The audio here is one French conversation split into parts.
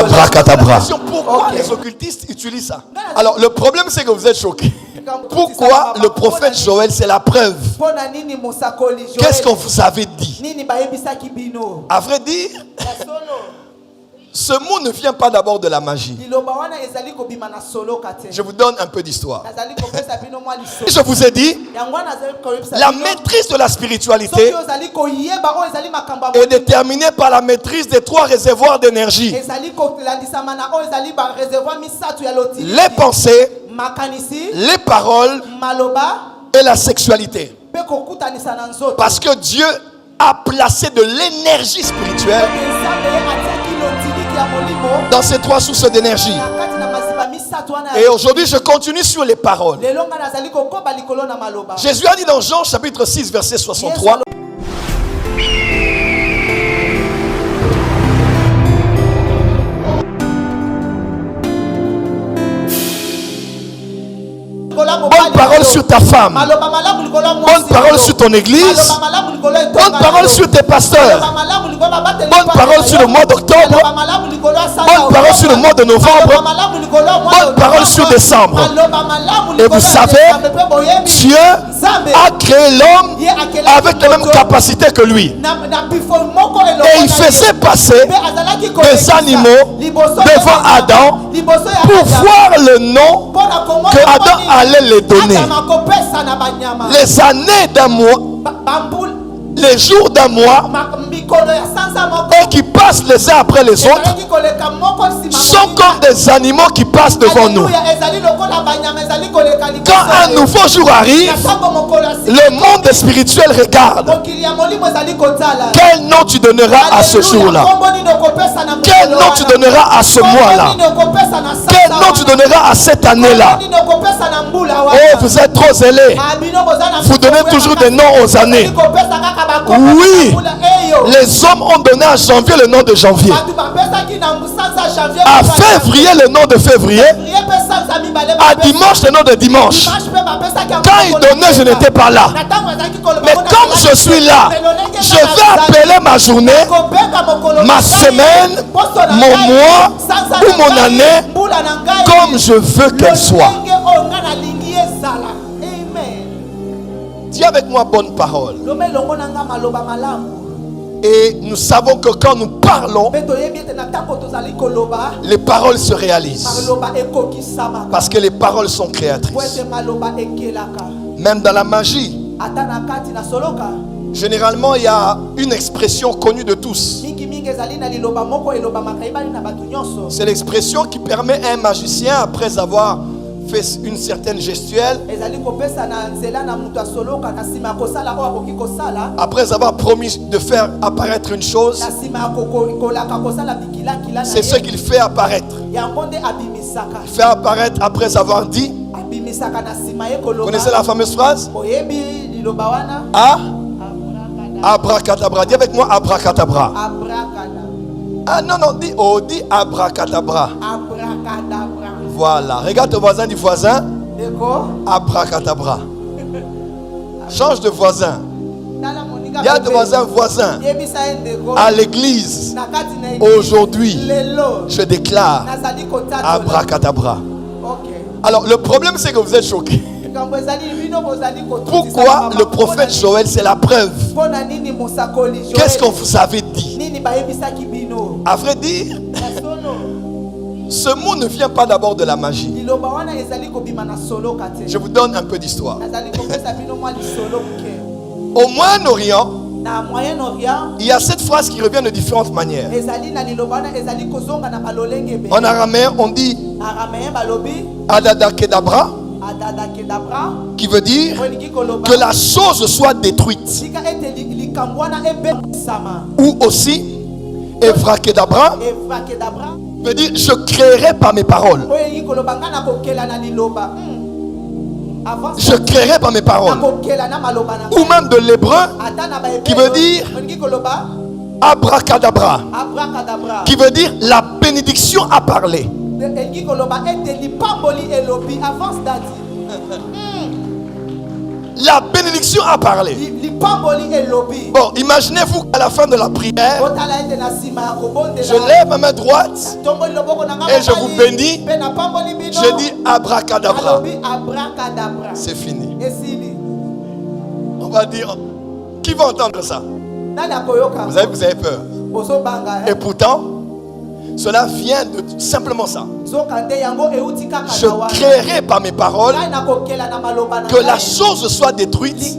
Abracadabra. Pourquoi les occultistes utilisent ça? Alors le problème c'est que vous êtes choqués. Pourquoi le prophète Joël, c'est la preuve? Qu'est-ce qu'on vous avait dit? À vrai dire, ce mot ne vient pas d'abord de la magie. Je vous donne un peu d'histoire. Je vous ai dit, la maîtrise de la spiritualité est déterminée par la maîtrise des 3 réservoirs d'énergie. Les pensées, les paroles et la sexualité. Parce que Dieu a placé de l'énergie spirituelle dans ces 3 sources d'énergie. Et aujourd'hui, je continue sur les paroles. Jésus a dit dans Jean chapitre 6, verset 63. Bonne parole sur ta femme. Bonne parole sur ton église. Bonne parole sur tes pasteurs. Bonne parole sur le mois d'octobre. Bonne parole sur le mois de novembre. Bonne parole sur décembre. Et vous savez, Dieu a créé l'homme avec les mêmes capacités que lui. Et il faisait passer des animaux devant Adam pour voir le nom que Adam allait les donner. Les années d'un mois, les jours d'un mois, et qui passent les uns après les autres, sont comme des animaux qui passent devant nous. Quand un nouveau jour arrive, le monde spirituel regarde. Quel nom tu donneras à ce jour-là? Quel nom tu donneras à ce mois-là? Quel nom tu donneras à cette année-là? Oh, vous êtes trop zélés. Vous donnez toujours des noms aux années. Oui, les hommes ont donné à janvier le nom de janvier, à février le nom de février, à dimanche le nom de dimanche. Quand ils donnaient, je n'étais pas là. Mais comme je suis là, je vais appeler ma journée, ma semaine, mon mois ou mon année comme je veux qu'elle soit. Dis avec moi bonne parole. Et nous savons que quand nous parlons, les paroles se réalisent. Parce que les paroles sont créatrices. Même dans la magie, généralement il y a une expression connue de tous. C'est l'expression qui permet à un magicien, après avoir fait une certaine gestuelle, après avoir promis de faire apparaître une chose, c'est ce qu'il fait apparaître. Il fait apparaître après avoir dit. Vous connaissez la fameuse phrase? Ah? Abracadabra. Dis avec moi abracadabra. Ah non, non, dis abracadabra. Voilà, regarde ton voisin du voisin. Abracadabra. Change de voisin. Il y a ton voisin à l'église. Aujourd'hui, je déclare abracadabra. Alors le problème c'est que vous êtes choqués. Pourquoi le prophète Joël, c'est la preuve? Qu'est-ce qu'on vous avait dit? À vrai dire, ce mot ne vient pas d'abord de la magie. Je vous donne un peu d'histoire. Au Moyen-Orient, il y a cette phrase qui revient de différentes manières. En araméen, on dit Adadakedabra, qui veut dire que la chose soit détruite. Ou aussi Evrakedabra, veut dire je créerai par mes paroles. Je créerai par mes paroles. Ou même de l'hébreu qui veut dire abracadabra, qui veut dire la bénédiction a parlé. La bénédiction a parlé. Bon, imaginez-vous qu'à la fin de la prière, je lève ma main droite et je vous bénis. Je dis abracadabra. C'est fini. On va dire, qui va entendre ça? Vous avez peur. Et pourtant, cela vient de simplement ça. Je créerai par mes paroles que la chose soit détruite,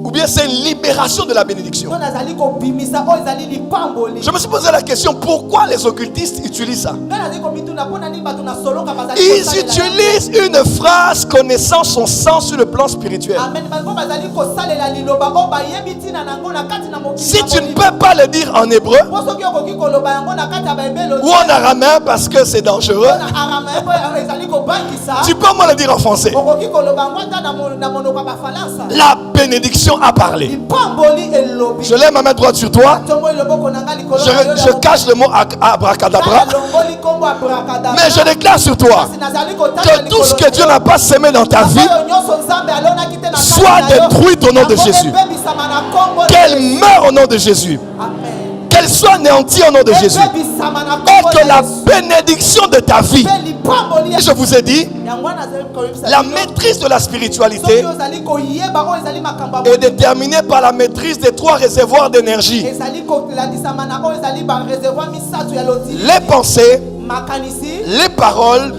ou bien c'est une libération de la bénédiction. Je me suis posé la question, pourquoi les occultistes utilisent ça? Ils utilisent une phrase connaissant son sens sur le plan spirituel. Si tu ne peux pas le dire en hébreu ou en araméen parce que c'est dangereux, tu peux me le dire en français. La bénédiction a parlé. Je lève ma main droite sur toi. Je cache le mot abracadabra. Mais je déclare sur toi que tout ce que Dieu n'a pas semé dans ta vie soit détruit au nom de Jésus. Qu'elle meure au nom de Jésus. Qu'elle soit anéantie au nom de Jésus. Et que la bénédiction de ta vie, je vous ai dit, la maîtrise de la spiritualité est déterminée par la maîtrise des 3 réservoirs d'énergie. Les pensées, les paroles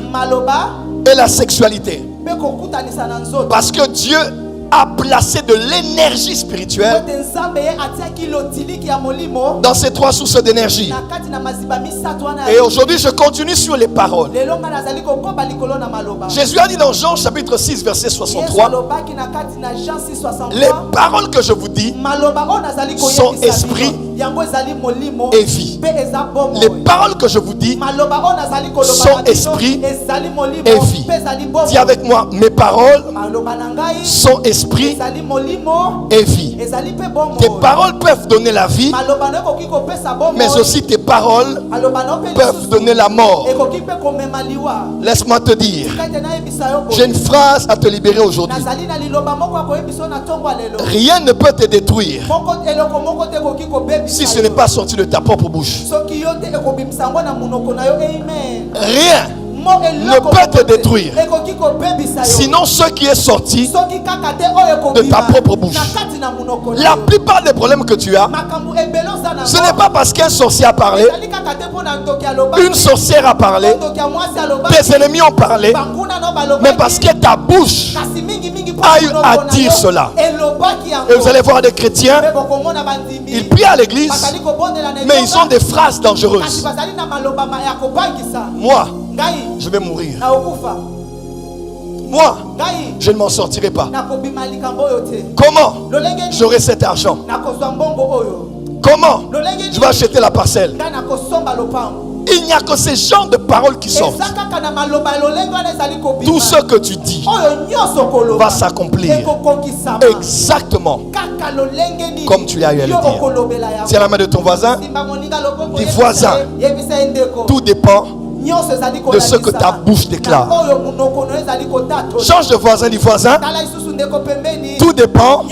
et la sexualité. Parce que Dieu a placé de l'énergie spirituelle dans ces 3 sources d'énergie. Et aujourd'hui, je continue sur les paroles. Jésus a dit dans Jean chapitre 6 verset 63, les paroles que je vous dis sont esprit et vie. Les paroles que je vous dis sont esprit et vie. Dis avec moi, mes paroles sont esprit et vie. Tes paroles peuvent donner la vie, mais aussi tes paroles peuvent donner la mort. Laisse-moi te dire, j'ai une phrase à te libérer aujourd'hui. Rien ne peut te détruire si ce n'est pas sorti de ta propre bouche. Rien ne peut te détruire, sinon ce qui est sorti de ta propre bouche. La plupart des problèmes que tu as, ce n'est pas parce qu'un sorcier a parlé, une sorcière a parlé, tes ennemis ont parlé, mais parce que ta bouche a eu à dire cela. Et vous allez voir des chrétiens, ils prient à l'église, mais ils ont des phrases dangereuses. Moi, je vais mourir. Moi, je ne m'en sortirai pas. Comment j'aurai cet argent? Comment je vais acheter la parcelle? Il n'y a que ces genres de paroles qui sortent. Tout ce que tu dis va s'accomplir exactement comme tu as eu à le dire. Tiens la main de ton voisin. Dis voisin, tout dépend de ce que ta bouche déclare. Change de voisin, dis voisin. Tout dépend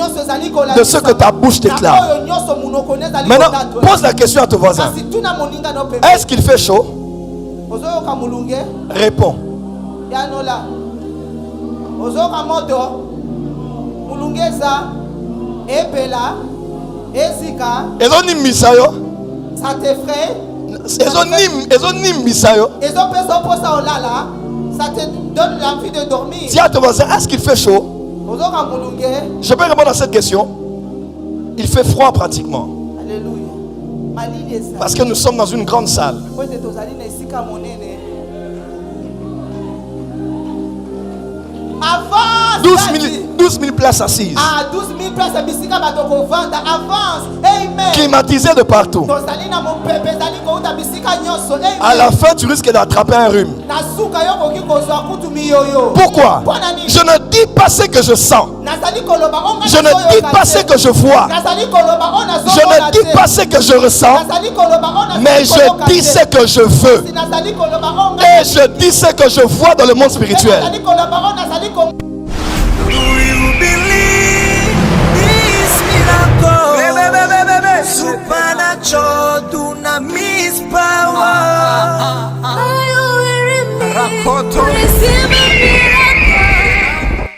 de ce que ta bouche déclare. Maintenant, pose la question à ton voisin. Est-ce qu'il fait chaud? Réponds. Ça t'effraie? Ça te donne l'envie de dormir. Dis à ton voisin, est-ce qu'il fait chaud? Je peux répondre à cette question. Il fait froid pratiquement. Alléluia. Parce que nous sommes dans une grande salle. 12 000 places assises. 12 000 places avance. Amen. Climatisées de partout. À la fin, tu risques d'attraper un rhume. Pourquoi? Je ne dis pas ce que je sens. Je ne dis pas ce que je vois. Je ne dis pas ce que je ressens. Mais je dis ce que je veux. Et je dis ce que je vois dans le monde spirituel. Do you believe this miracle? Supernatural dunamis power. Are you hearing me? Receive it.